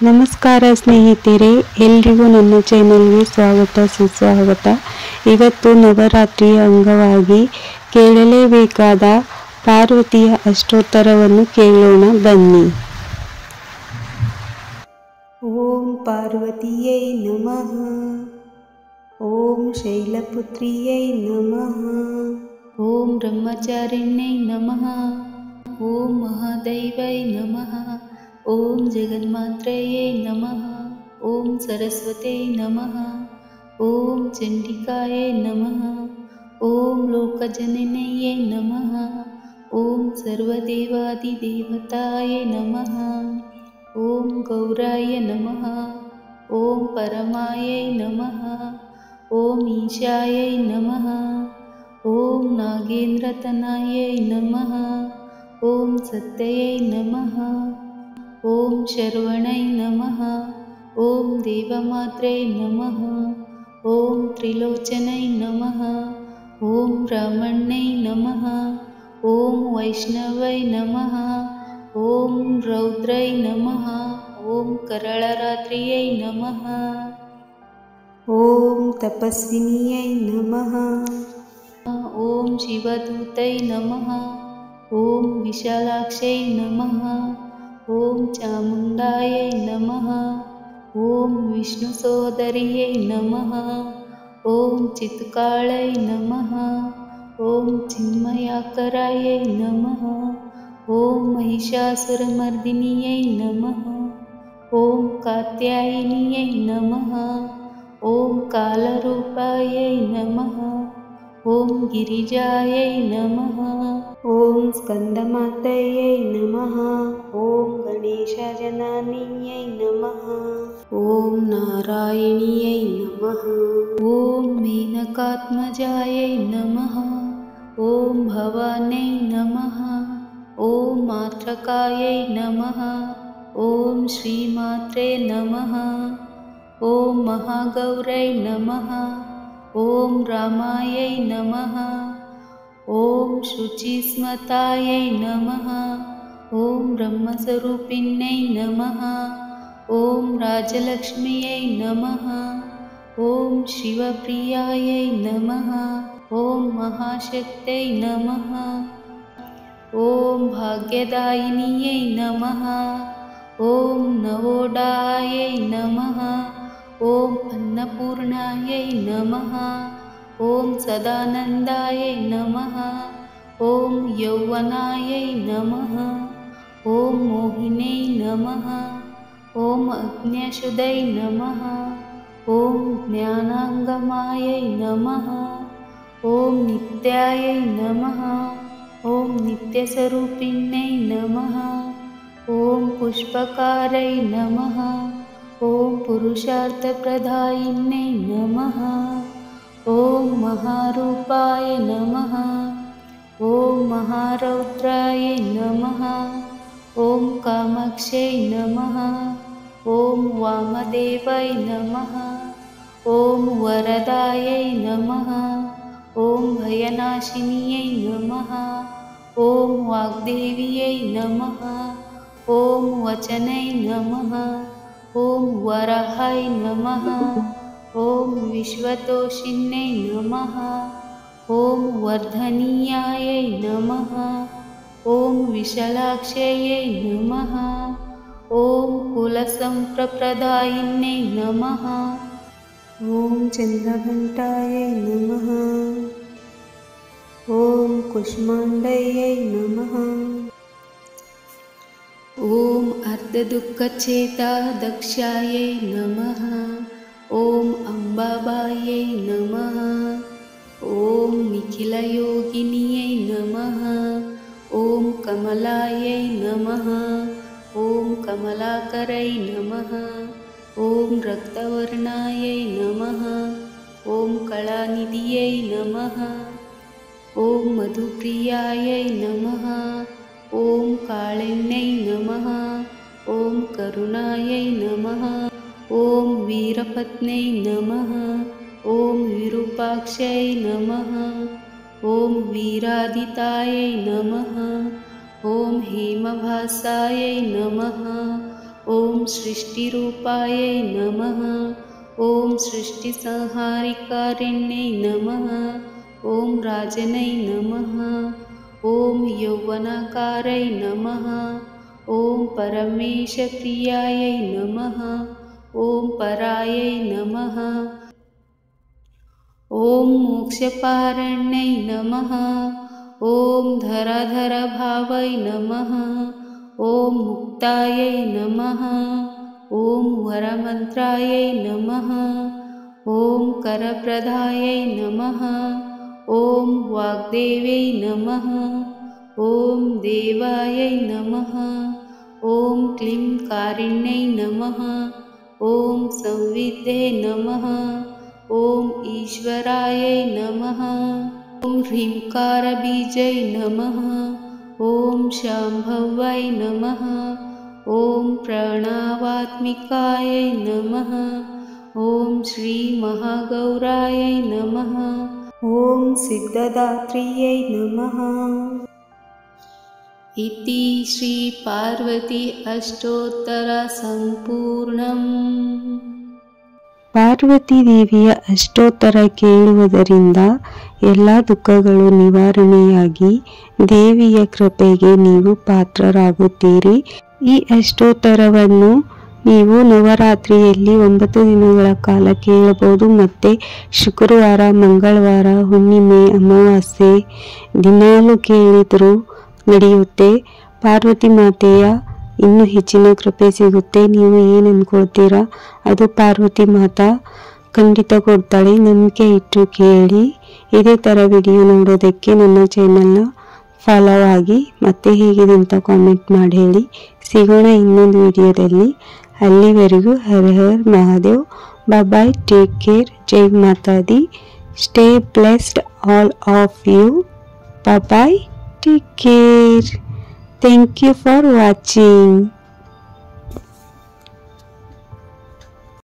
ನಮಸ್ಕಾರ ಸ್ನೇಹಿತರೆ, ಎಲ್ರಿಗೂ ನನ್ನ ಚಾನೆಲ್ಗೆ ಸ್ವಾಗತ ಸುಸ್ವಾಗತ. ಇವತ್ತು ನವರಾತ್ರಿಯ ಅಂಗವಾಗಿ ಕೇಳಲೇಬೇಕಾದ ಪಾರ್ವತಿಯ ಅಷ್ಟೋತ್ತರವನ್ನು ಕೇಳೋಣ ಬನ್ನಿ. ಓಂ ಪಾರ್ವತಿಯೈ ನಮಃ. ಓಂ ಶೈಲಪುತ್ರಿಯೈ ನಮಃ. ಓಂ ಬ್ರಹ್ಮಚಾರಿಣ್ಯೈ ನಮಃ. ಓಂ ಮಹಾದೈವೈ ನಮಃ. ಓಂ ಜಗನ್ಮಾತ್ರಯೇ ನಮಃ. ಓಂ ಸರಸ್ವತೇ ನಮಃ. ಓಂ ಚಂಡಿಕಾಯೇ ನಮಃ. ಓಂ ಲೋಕಜನನ್ಯೈ ನಮಃ. ಓಂ ಸರ್ವದೇವಾದಿದೇವತಾಯೇ ನಮಃ. ಓಂ ಗೌರಾಯ ನಮಃ. ಓಂ ಪರಮಾಯೈ ನಮಃ. ಓಂ ಈಶಾಯೈ ನಮಃ. ಓಂ ನಾಗೇಂದ್ರತನಯೈ ನಮಃ. ಓಂ ಸತ್ಯೈ ನಮಃ. ಓಂ ಶರವಣೈ ನಮಃ. ಓಂ ದೇವಮಾತ್ರೇ ನಮಃ. ಓಂ ತ್ರಿಲೋಚನೈ ನಮಃ. ಓಂ ಬ್ರಾಹ್ಮಣ್ಯೈ ನಮಃ. ಓಂ ವೈಷ್ಣವೈ ನಮಃ. ಓಂ ರೌದ್ರೈ ನಮಃ. ಓಂ ಕರಳರಾತ್ರಿಯೈ ನಮಃ. ಓಂ ತಪಸ್ವಿನಿಯೈ ನಮಃ. ಓಂ ಶಿವದೂತೈ ನಮಃ. ಓಂ ವಿಶಾಲಾಕ್ಷೈ ನಮಃ. ಓಂ ಚಾಮುಂಡಾಯೈ ನಮಃ. ಓಂ ವಿಷ್ಣು ಸೋದರಿಯೈ ನಮಃ. ಓಂ ಚಿತ್ಕಾಳೈ ನಮಃ. ಓಂ ಚಿನ್ಮಯಾಕರಾಯೈ ನಮಃ. ಓಂ ಮಹಿಷಾಸುರಮರ್ದಿನಿಯೈ ನಮಃ. ಓಂ ಕಾತ್ಯಾಯಿನಿಯೈ ನಮಃ. ಓಂ ಕಾಲರೂಪಾಯೈ ನಮಃ. ಓಂ ಗಿರಿಜಾಯೈ ನಮಃ. ಓಂ ಸ್ಕಂದಮಾತಯೈ ನಮಃ. ಓಂ ಗಣೇಶಜನನಿಯೈ ನಮಃ. ಓಂ ನಾರಾಯಣಿಯೈ ನಮಃ. ಓಂ ಮೇನಕಾತ್ಮಜಾಯೈ ನಮಃ. ಓಂ ಭವಾನ್ಯೈ ನಮಃ. ಓಂ ಮಾತ್ರಕಾಯೈ ನಮಃ. ಓಂ ಶ್ರೀಮಾತ್ರೇ ನಮಃ. ಓಂ ಮಹಾಗೌರೈ ನಮಃ. ಓಂ ರಾಮಾಯೈ ನಮಃ. ಓಂ ಶುಚಿಸ್ಮತಾಯೈ ನಮಃ. ಓಂ ಬ್ರಹ್ಮಸ್ವರೂಪಿಣ್ಯೈ ನಮಃ. ಓಂ ರಾಜಲಕ್ಷ್ಮಿಯೈ ನಮಃ. ಓಂ ಶಿವಪ್ರಿಯಾಯೈ ನಮಃ. ಓಂ ಮಹಾಶಕ್ತೈ ನಮಃ. ಓಂ ಭಾಗ್ಯದಾಯಿನಿಯೈ ನಮಃ. ಓಂ ನವೋಢಾಯೈ ನಮಃ. ಓಂ ಅನ್ನಪೂರ್ಣಾಯೈ ನಮಃ. ಓಂ ಸದಾನಂದಾಯೈ ನಮಃ. ಓಂ ಯೌವನಾಯೈ ನಮಃ. ಓಂ ಮೋಹಿನ್ಯೈ ನಮಃ. ಓಂ ಅಜ್ಞಾಶುದ್ಧೈ ನಮಃ. ಓಂ ಜ್ಞಾನಾಂಗಮಾಯೈ ನಮಃ. ಓಂ ನಿತ್ಯಾಯೈ ನಮಃ. ಓಂ ನಿತ್ಯಸ್ವರೂಪಿಣ್ಯೈ ನಮಃ. ಓಂ ಪುಷ್ಪಕಾರೈ ನಮಃ. ಓಂ ಪುರುಷಾರ್ಥಪ್ರದಾಯಿನ್ಯೈ ನಮಃ. ಓಂ ಮಹಾರೂಪಾಯ ನಮಃ. ಓಂ ಮಹಾರೌದ್ರಾಯ ನಮಃ. ಓಂ ಕಾಮಾಕ್ಷೈ ನಮಃ. ಓಂ ವಾಮದೇವಾಯ ನಮಃ. ಓಂ ವರದಾಯೈ ನಮಃ. ಓಂ ಭಯನಾಶಿನಿಯೈ ನಮಃ. ಓಂ ವಾಗ್ದೇವಿಯೈ ನಮಃ. ಓಂ ವಚನೈ ನಮಃ. ಓಂ ವರಹಾಯ ನಮಃ. ಓಂ ವಿಶ್ವತೋಷಿಣ್ಯೈ ನಮಃ. ಓಂ ವರ್ಧನೀಯಾಯೈ ನಮಃ. ಓಂ ವಿಶಾಲಾಕ್ಷಯೈ ನಮಃ. ಓಂ ಕುಲಸಂಪ್ರದಾಯಿನ್ಯೈ ನಮಃ. ಓಂ ಚಂದ್ರಘಂಟಾಯೈ ನಮಃ. ಓಂ ಕುಷ್ಮಾಂಡಯೈ ನಮಃ. ಓಂ ಅರ್ಧದುಃಖಚೇತಾದಕ್ಷಾಯೈ ನಮಃ. ಓಂ ಅಂಬಾಬಾಯೈ ನಮಃ. ಓಂ ನಿಖಿಲಯೋಗಿನಿಯೈ ನಮಃ. ಓಂ ಕಮಲಾಯೈ ನಮಃ. ಓಂ ಕಮಲಾಕರೈ ನಮಃ. ಓಂ ರಕ್ತವರ್ಣಾಯೈ ನಮಃ. ಓಂ ಕಳಾನಿಧಿಯೈ ನಮಃ. ಓಂ ಮಧುಪ್ರಿಯಾಯೈ ನಮಃ. ಓಂ ಕಾಳಿಣ್ಯೈ ನಮಃ. ಓಂ ಕರುಣಾಯೈ ನಮಃ. ಓಂ ವೀರಪತ್ನ್ಯೈ ನಮಃ. ಓಂ ವಿರೂಪಾಕ್ಷೈ ನಮಃ. ಓಂ ವೀರಾದಿತಾಯೈ ನಮಃ. ಓಂ ಹೇಮಭಾಸಾಯೈ ನಮಃ. ॐ सृष्टिरूपायै नमः। ॐ सृष्टिसंहारिकारिण्यै नमः। ॐ राजनै नमः। ॐ यौवनाकारै नमः। ॐ परमेशप्रियायै नमः। ॐ परायै नमः। ॐ मोक्षपारण्यै नमः। ॐ धराधरभावै नमः। ॐ मुक्तायै नमः। ॐ वरमन्त्रायै नमः। ॐ करप्रदायै नमः। ॐ वाग्देव्यै नमः। ॐ देवायै नमः। ॐ क्लीं कारिण्यै नमः। ॐ संविद्धे नमः। ॐ ईश्वरायै नमः। ॐ ह्रींकारबीजै नमः। ॐ शाम्भव्यै नमः। ॐ प्रणवात्मिकायै नमः। ॐ श्रीमहागौरायै नमः। ॐ सिद्धदात्र्यै नमः। इति श्रीपार्वती अष्टोत्तरसम्पूर्णम्। ಪಾರ್ವತಿ ದೇವಿಯ ಅಷ್ಟೋತ್ತರ ಕೇಳುವುದರಿಂದ ಎಲ್ಲ ದುಃಖಗಳು ನಿವಾರಣೆಯಾಗಿ ದೇವಿಯ ಕೃಪೆಗೆ ನೀವು ಪಾತ್ರರಾಗುತ್ತೀರಿ. ಈ ಅಷ್ಟೋತ್ತರವನ್ನು ನೀವು ನವರಾತ್ರಿಯಲ್ಲಿ 9 ದಿನಗಳ ಕಾಲ ಕೇಳಬಹುದು. ಮತ್ತು ಶುಕ್ರವಾರ, ಮಂಗಳವಾರ, ಹುಣ್ಣಿಮೆ, ಅಮಾವಾಸ್ಯೆ ದಿನಾಲೂ ಕೇಳಿದರೂ ನಡೆಯುತ್ತೆ. ಪಾರ್ವತಿ ಮಾತೆಯ ಇನ್ನೂ ಹೆಚ್ಚಿನ ಕೃಪೆ ಸಿಗುತ್ತೆ. ನೀವು ಏನು ಅಂದ್ಕೊಳ್ತೀರಾ ಅದು ಪಾರ್ವತಿ ಮಾತಾ ಖಂಡಿತ ಕೊಡ್ತಾಳೆ. ನಂಬಿಕೆ ಇಟ್ಟು ಕೇಳಿ. ಇದೇ ಥರ ವಿಡಿಯೋ ನೋಡೋದಕ್ಕೆ ನನ್ನ ಚಾನಲ್ನ ಫಾಲೋ ಆಗಿ ಮತ್ತೆ ಹೇಗಿದೆ ಅಂತ ಕಾಮೆಂಟ್ ಮಾಡಿ ಹೇಳಿ. ಸಿಗೋಣ ಇನ್ನೊಂದು ವಿಡಿಯೋದಲ್ಲಿ. ಅಲ್ಲಿವರೆಗೂ Hara Har Mahadev. Bye, take care. ಜೈ ಮಾತಾದಿ. Stay blessed all of you. Bye, take care. Thank you for watching.